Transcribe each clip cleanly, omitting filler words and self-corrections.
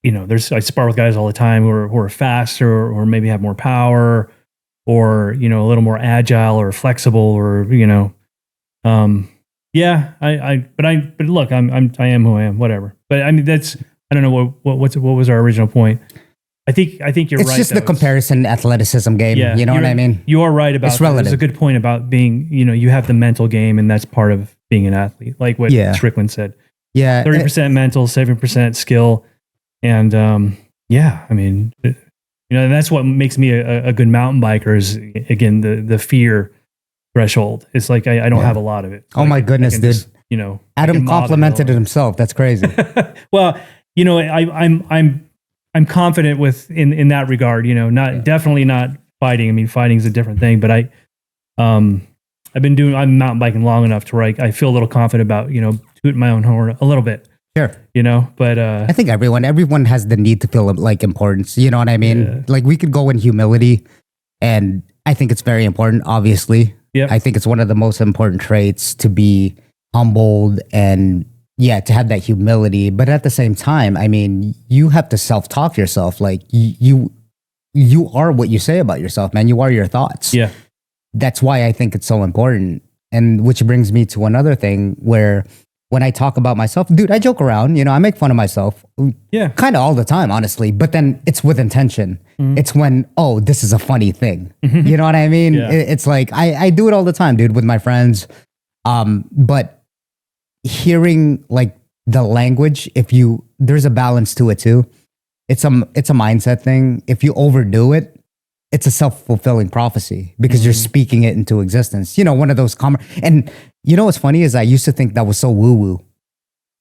I spar with guys all the time who are faster or maybe have more power or, a little more agile or flexible or, but look, I am who I am, whatever. But I mean, I don't know what was our original point. I think you're right. It's just the comparison athleticism game. Yeah, you know what I mean? You are right about that. There's a good point about being, you have the mental game and that's part of being an athlete. Like what Strickland said. Yeah. 30% mental, 7% skill. And I mean, and that's what makes me a good mountain biker is, again, the fear threshold. It's like I don't have a lot of it. Oh my goodness, dude. Just, Adam complimented himself. That's crazy. Well, I'm confident in that regard, definitely not fighting. I mean, fighting is a different thing, but I'm mountain biking long enough to where I feel a little confident about, tooting my own horn a little bit. Sure. But I think everyone has the need to feel like importance. You know what I mean? Yeah. Like we could go in humility, and I think it's very important, obviously. Yep. I think it's one of the most important traits to be humbled and to have that humility. But at the same time, I mean, you have to self-talk yourself. Like you are what you say about yourself, man. You are your thoughts. Yeah. That's why I think it's so important. And which brings me to another thing where when I talk about myself, dude, I joke around, I make fun of myself. Yeah. Kind of all the time, honestly. But then it's with intention. Mm-hmm. It's when, this is a funny thing. Mm-hmm. You know what I mean? Yeah. It's like, I do it all the time, dude, with my friends. But hearing like the language, there's a balance to it too. It's a mindset thing. If you overdo it, it's a self-fulfilling prophecy because you're speaking it into existence. One of those and what's funny is I used to think that was so woo-woo.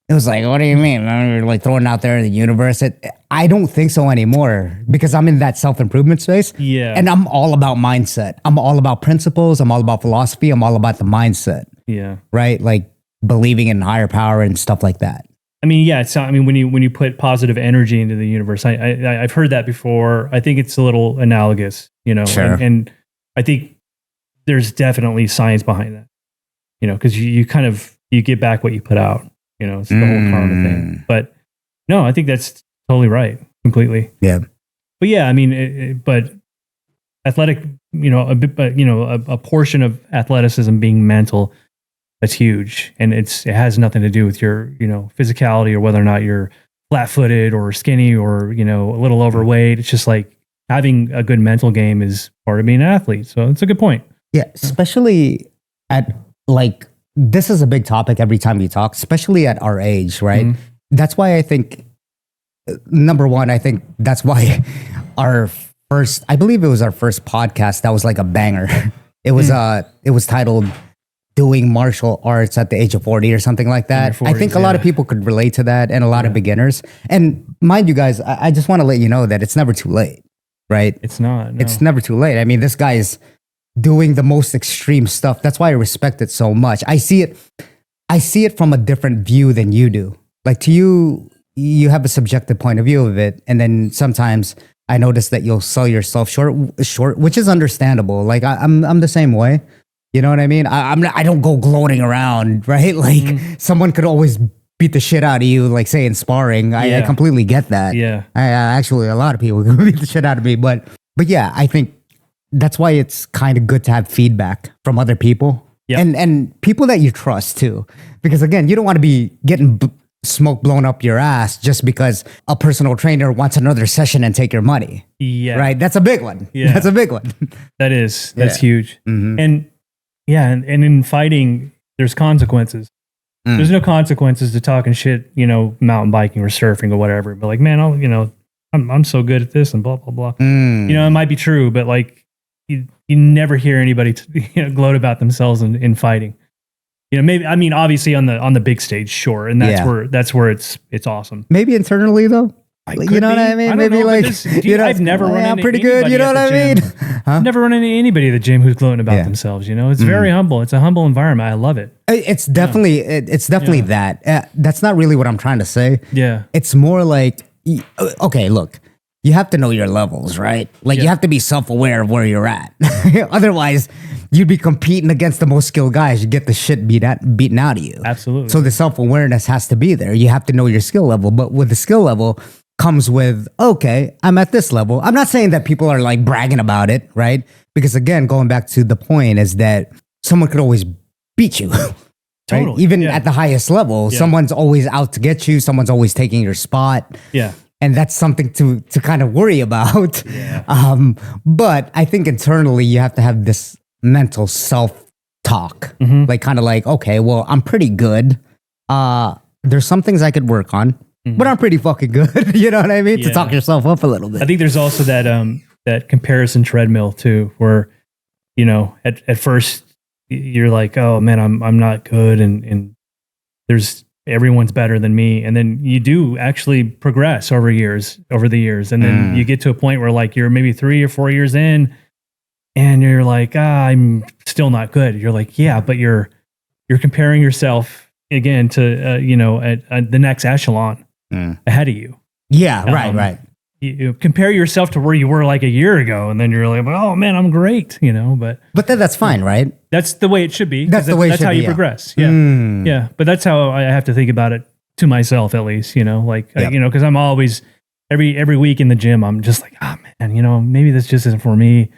It was like, what do you mean? You're like throwing out there in the universe. I don't think so anymore because I'm in that self-improvement space. Yeah. And I'm all about mindset. I'm all about principles. I'm all about philosophy. I'm all about the mindset. Yeah. Right? Like believing in higher power and stuff like that. I mean, when you put positive energy into the universe, I've heard that before. I think it's a little analogous, Sure. And I think there's definitely science behind that, because you get back what you put out, it's the whole karma thing. But no, I think that's totally right, completely. Yeah. But yeah, I mean, but athletic, a portion of athleticism being mental. That's huge. And it has nothing to do with your, physicality or whether or not you're flat-footed or skinny or, a little overweight. It's just like having a good mental game is part of being an athlete. So it's a good point. Yeah. Especially at like, this is a big topic every time we talk, especially at our age, right? Mm-hmm. That's why I think, number one, I think that's why I believe it was our first podcast that was like a banger. It was titled Doing Martial Arts at the Age of 40 or something like that. 40s, I think a lot of people could relate to that and a lot of beginners. And mind you guys, I just want to let you know that it's never too late, right? It's not. No. It's never too late. I mean, this guy is doing the most extreme stuff. That's why I respect it so much. I see it from a different view than you do. Like to you have a subjective point of view of it. And then sometimes I notice that you'll sell yourself short, which is understandable. Like I'm the same way. You know what I mean? I don't go gloating around, right? Like someone could always beat the shit out of you, like say in sparring. I completely get that. Yeah. Actually, a lot of people can beat the shit out of me, but yeah, I think that's why it's kind of good to have feedback from other people and people that you trust too. Because again, you don't want to be getting smoke blown up your ass just because a personal trainer wants another session and take your money. Yeah. Right? That's a big one. Yeah. That's a big one. That's Yeah. huge. Mhm. And in fighting, there's consequences. There's no consequences to talking shit, mountain biking or surfing or whatever. But like, man, I'm so good at this and blah, blah, blah. It might be true, but like you never hear anybody gloat about themselves in fighting. Maybe, I mean, obviously on the big stage, sure. And that's where it's awesome. Maybe internally though. You know what I mean? Maybe like, I've never run into pretty good. You know what I mean? I've never run into anybody at the gym who's gloating about themselves. It's very humble. It's a humble environment. I love it. It's definitely that. That's not really what I'm trying to say. Yeah. It's more like, okay, look, you have to know your levels, right? Like you have to be self-aware of where you're at. Otherwise, you'd be competing against the most skilled guys. You get the shit beaten out of you. Absolutely. So the self-awareness has to be there. You have to know your skill level. But with the skill level, comes with, okay, I'm at this level. I'm not saying that people are like bragging about it, right? Because again, going back to the point is that someone could always beat you. Right? Totally. Even at the highest level, someone's always out to get you. Someone's always taking your spot. Yeah. And that's something to kind of worry about. Yeah. But I think internally you have to have this mental self-talk. Like kind of like, okay, well, I'm pretty good. There's some things I could work on. But I'm pretty fucking good. You know what I mean? To talk yourself up a little bit. I think there's also that comparison treadmill too, where, you know, at first you're like, oh man, I'm not good, and there's everyone's better than me, and then you do actually progress over the years, and then you get to a point where like you're maybe 3 or 4 years in, and you're like, I'm still not good. You're like, yeah, but you're comparing yourself again to you know, at the next echelon ahead of you. Yeah, right. You compare yourself to where you were like a year ago, and then you're like, oh man, I'm great, you know. But then that's fine, right? That's the way it should be. That's the way it should be. That's how you progress. Yeah, yeah. But that's how I have to think about it to myself, at least. You know, like you know, because I'm always every week in the gym, I'm just like, oh man, you know, maybe this just isn't for me.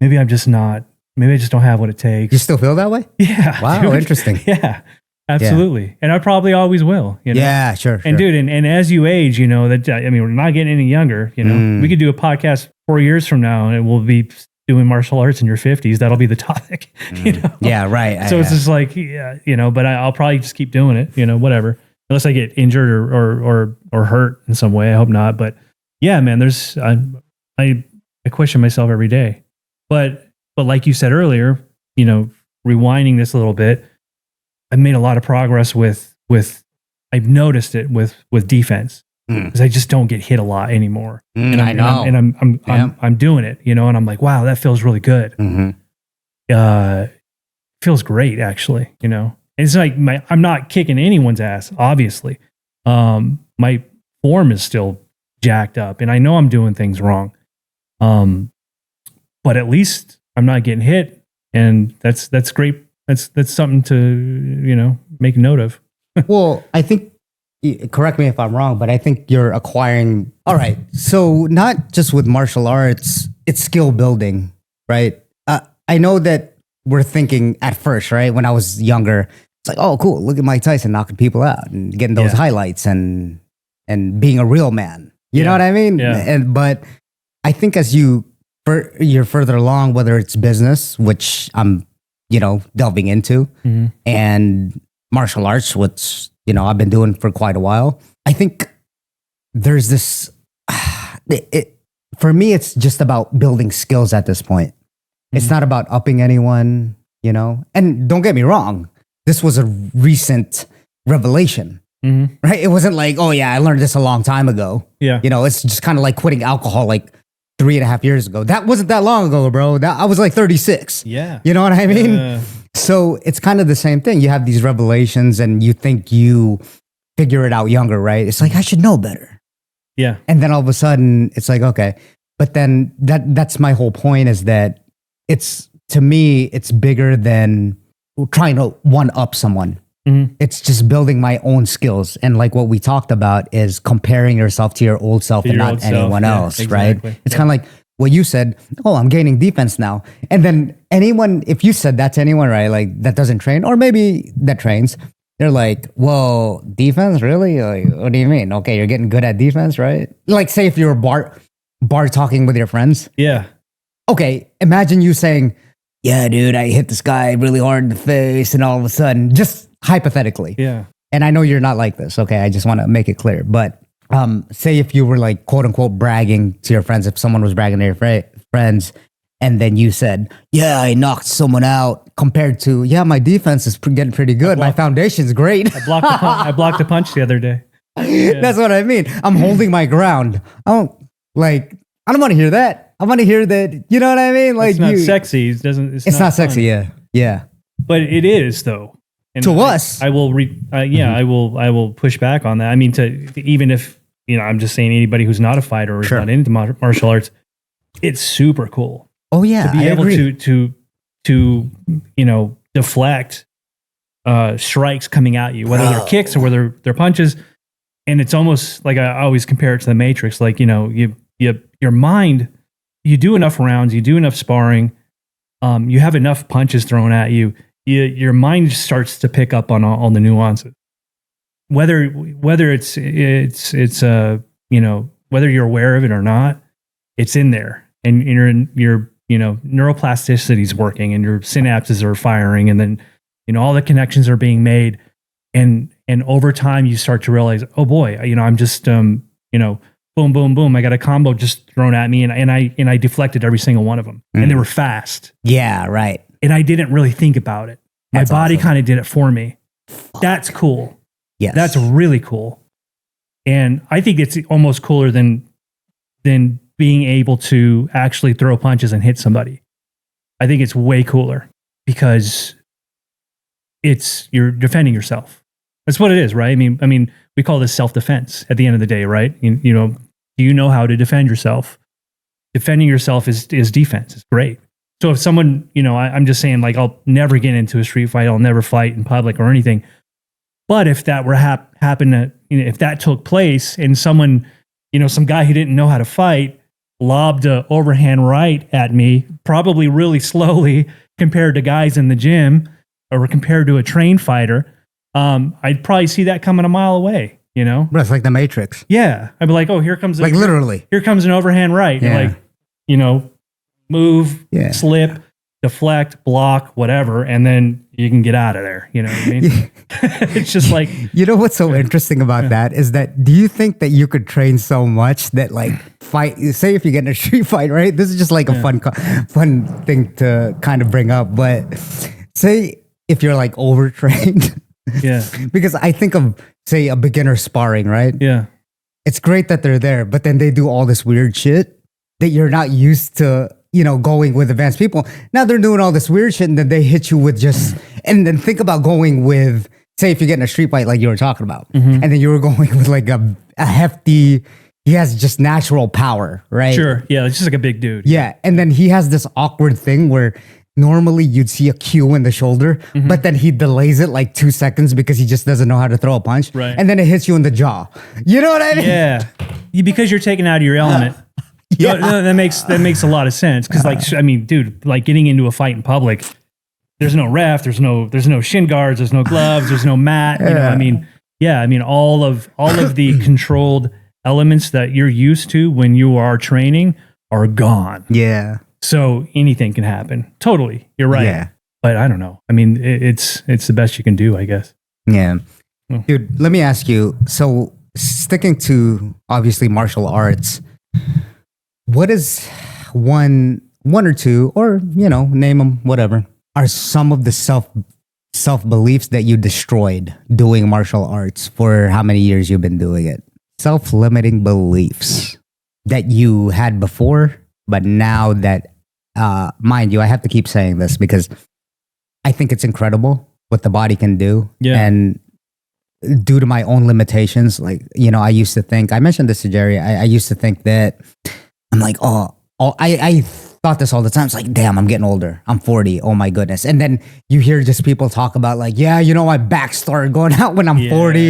Maybe I'm just not. Maybe I just don't have what it takes. You still feel that way? Yeah. Wow, dude. interesting. Yeah. Absolutely. Yeah. And I probably always will, you know? Yeah, sure. And dude, and as you age, you know, that, I mean, we're not getting any younger, you know, we could do a podcast 4 years from now and we'll be doing martial arts in your 50s. That'll be the topic, you know? Yeah, right. So it's just like, yeah, you know, but I'll probably just keep doing it, you know, whatever, unless I get injured or hurt in some way. I hope not. But yeah, man, I question myself every day, but like you said earlier, you know, rewinding this a little bit, I've made a lot of progress with I've noticed it with defense, because I just don't get hit a lot anymore. And I know. I'm doing it, you know, and I'm like, wow, that feels really good. Feels great, actually, you know. And it's like I'm not kicking anyone's ass, obviously. My form is still jacked up, and I know I'm doing things wrong. But at least I'm not getting hit, and that's great. That's something to, you know, make note of. Well, I think, correct me if I'm wrong, but I think you're acquiring. All right. So not just with martial arts, it's skill building, right? I know that we're thinking at first, right? When I was younger, it's like, oh, cool. Look at Mike Tyson knocking people out and getting those highlights and being a real man. You know what I mean? Yeah. But I think as you're further along, whether it's business, which I'm, you know, delving into, and martial arts, which, you know, I've been doing for quite a while. I think there's this, for me, it's just about building skills at this point. It's not about upping anyone, you know, and don't get me wrong. This was a recent revelation, right? It wasn't like, oh yeah, I learned this a long time ago. Yeah. You know, it's just kind of like quitting alcohol, like 3.5 years ago. That wasn't that long ago, bro. I was like 36. Yeah. You know what I mean? So it's kind of the same thing. You have these revelations and you think you figure it out younger, right? It's like, I should know better. Yeah. And then all of a sudden it's like, okay. But then that's my whole point, is that it's, to me, it's bigger than trying to one up someone. It's just building my own skills. And like what we talked about is comparing yourself to your old self and not anyone else, exactly. Right? It's kind of like what you said, oh, I'm gaining defense now. And then anyone, if you said that to anyone, right, like that doesn't train, or maybe that trains, they're like, whoa, defense? Really? Like, what do you mean? Okay, you're getting good at defense, right? Like say if you're bar talking with your friends. Yeah. Okay, imagine you saying, yeah, dude, I hit this guy really hard in the face, and all of a sudden, just hypothetically. Yeah. And I know you're not like this, okay? I just want to make it clear. But say if you were like, quote unquote, bragging to your friends, if someone was bragging to your friends, and then you said, yeah, I knocked someone out, compared to, yeah, my defense is getting pretty good. My foundation's great. I blocked a punch the other day. Yeah. That's what I mean. I'm holding my ground. I don't want to hear that. I want to hear that. You know what I mean? Like, it's not sexy. It's not sexy. Yeah. But it is though. And to us, I will. I will push back on that. I mean, even if, you know, I'm just saying, anybody who's not a fighter or is not into martial arts, it's super cool. Oh yeah, to be able to you know, deflect strikes coming at you, whether they're kicks or whether they're punches. And it's almost like I always compare it to the Matrix. Like, you know, your mind, you do enough rounds, you do enough sparring, you have enough punches thrown at you, your mind starts to pick up on all the nuances. Whether it's you know, whether you're aware of it or not, it's in there, and your you know, neuroplasticity is working, and your synapses are firing, and then, you know, all the connections are being made, and over time you start to realize, oh boy, you know, I'm just you know, boom, boom, boom, I got a combo just thrown at me, and I deflected every single one of them, and they were fast. Yeah, right. And I didn't really think about it. My body kind of did it for me. That's cool. Yes. That's really cool. And I think it's almost cooler than being able to actually throw punches and hit somebody. I think it's way cooler because you're defending yourself. That's what it is, right? I mean, we call this self-defense at the end of the day, right? You know, do you know how to defend yourself? Defending yourself is defense. It's great. So if someone, you know, I'm just saying, like, I'll never get into a street fight. I'll never fight in public or anything. But if that were happen, you know, if that took place and someone, you know, some guy who didn't know how to fight lobbed a overhand right at me, probably really slowly compared to guys in the gym or compared to a trained fighter, I'd probably see that coming a mile away, you know? But it's like the Matrix. Yeah. I'd be like, oh, here comes literally. Here comes an overhand right. Yeah. Like, you know, move, slip, deflect, block, whatever, and then you can get out of there. You know what I mean? It's just like, you know what's so interesting about that is that, do you think that you could train so much that, like, fight, say if you get in a street fight, right? This is just like a fun thing to kind of bring up. But say if you're like overtrained, because I think of, say, a beginner sparring, right? Yeah. It's great that they're there, but then they do all this weird shit that you're not used to, you know, going with advanced people. Now they're doing all this weird shit, and then they hit you with just, and then think about going with, say, if you get in a street fight like you were talking about, and then you were going with like a hefty, he has just natural power, right? Sure. Yeah. It's just like a big dude. Yeah. And then he has this awkward thing where normally you'd see a cue in the shoulder, but then he delays it like 2 seconds because he just doesn't know how to throw a punch. Right. And then it hits you in the jaw. You know what I mean? Yeah. Because you're taken out of your element. Yeah. No, that makes a lot of sense. Because, like, I mean, dude, like, getting into a fight in public, there's no ref, there's no shin guards, there's no gloves, there's no mat. You know, I mean, all of the controlled elements that you're used to when you are training are gone. Yeah. So anything can happen. Totally, you're right. Yeah. But I don't know. I mean, it's the best you can do, I guess. Yeah. Dude, let me ask you. So, sticking to obviously martial arts, what is one or two, or, you know, name them, whatever, are some of the self beliefs that you destroyed doing martial arts for how many years you've been doing it? Self-limiting beliefs that you had before, but now that, mind you, I have to keep saying this because I think it's incredible what the body can do. Yeah. And due to my own limitations, like, you know, I used to think, I mentioned this to Jerry, I used to think that, I'm like, I thought this all the time. It's like, damn, I'm getting older. I'm 40. Oh my goodness. And then you hear just people talk about, like, yeah, you know, my back started going out when I'm 40.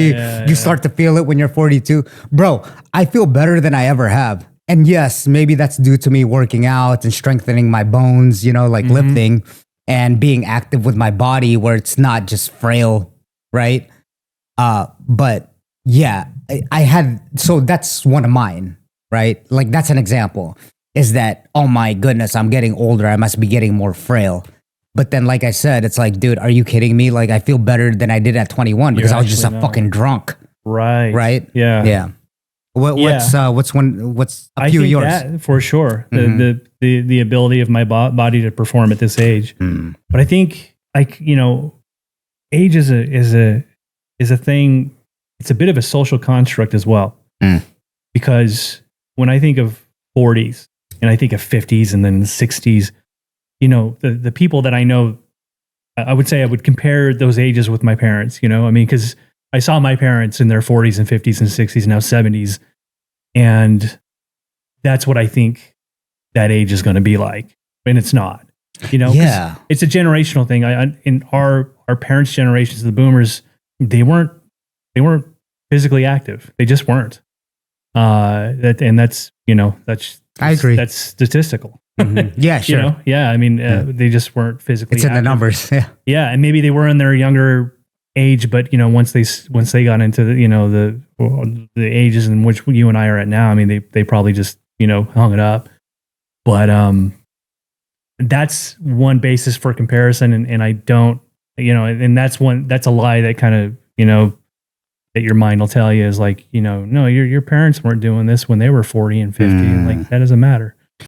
You start to feel it when you're 42. Bro, I feel better than I ever have. And yes, maybe that's due to me working out and strengthening my bones, you know, like lifting and being active with my body where it's not just frail, right? But yeah, I had, so that's one of mine. Right? Like, that's an example, is that, oh my goodness, I'm getting older. I must be getting more frail. But then, like I said, it's like, dude, are you kidding me? Like, I feel better than I did at 21 because I was just a fucking drunk. Right. Right? Yeah. Yeah. What's a few of yours? That, for sure. The ability of my body to perform at this age. But I think, like, you know, age is a thing. It's a bit of a social construct as well. Because when I think of 40s and I think of 50s and then 60s, you know, the people that I know, I would say I would compare those ages with my parents, you know, I mean, because I saw my parents in their 40s and 50s and 60s, now 70s. And that's what I think that age is going to be like. And it's not, you know, it's a generational thing. In our parents' generations, the boomers, they weren't physically active. They just weren't. That's I agree. That's statistical. Mm-hmm. Yeah, sure. I mean, they just weren't physically. It's in active. the numbers. Yeah, yeah, and maybe they were in their younger age, but once they got into the ages in which you and I are at now, I mean, they probably just hung it up. But that's one basis for comparison, and I don't, and that's a lie that kind of that your mind will tell you is like, no, your parents weren't doing this when they were 40 and 50, and like that doesn't matter.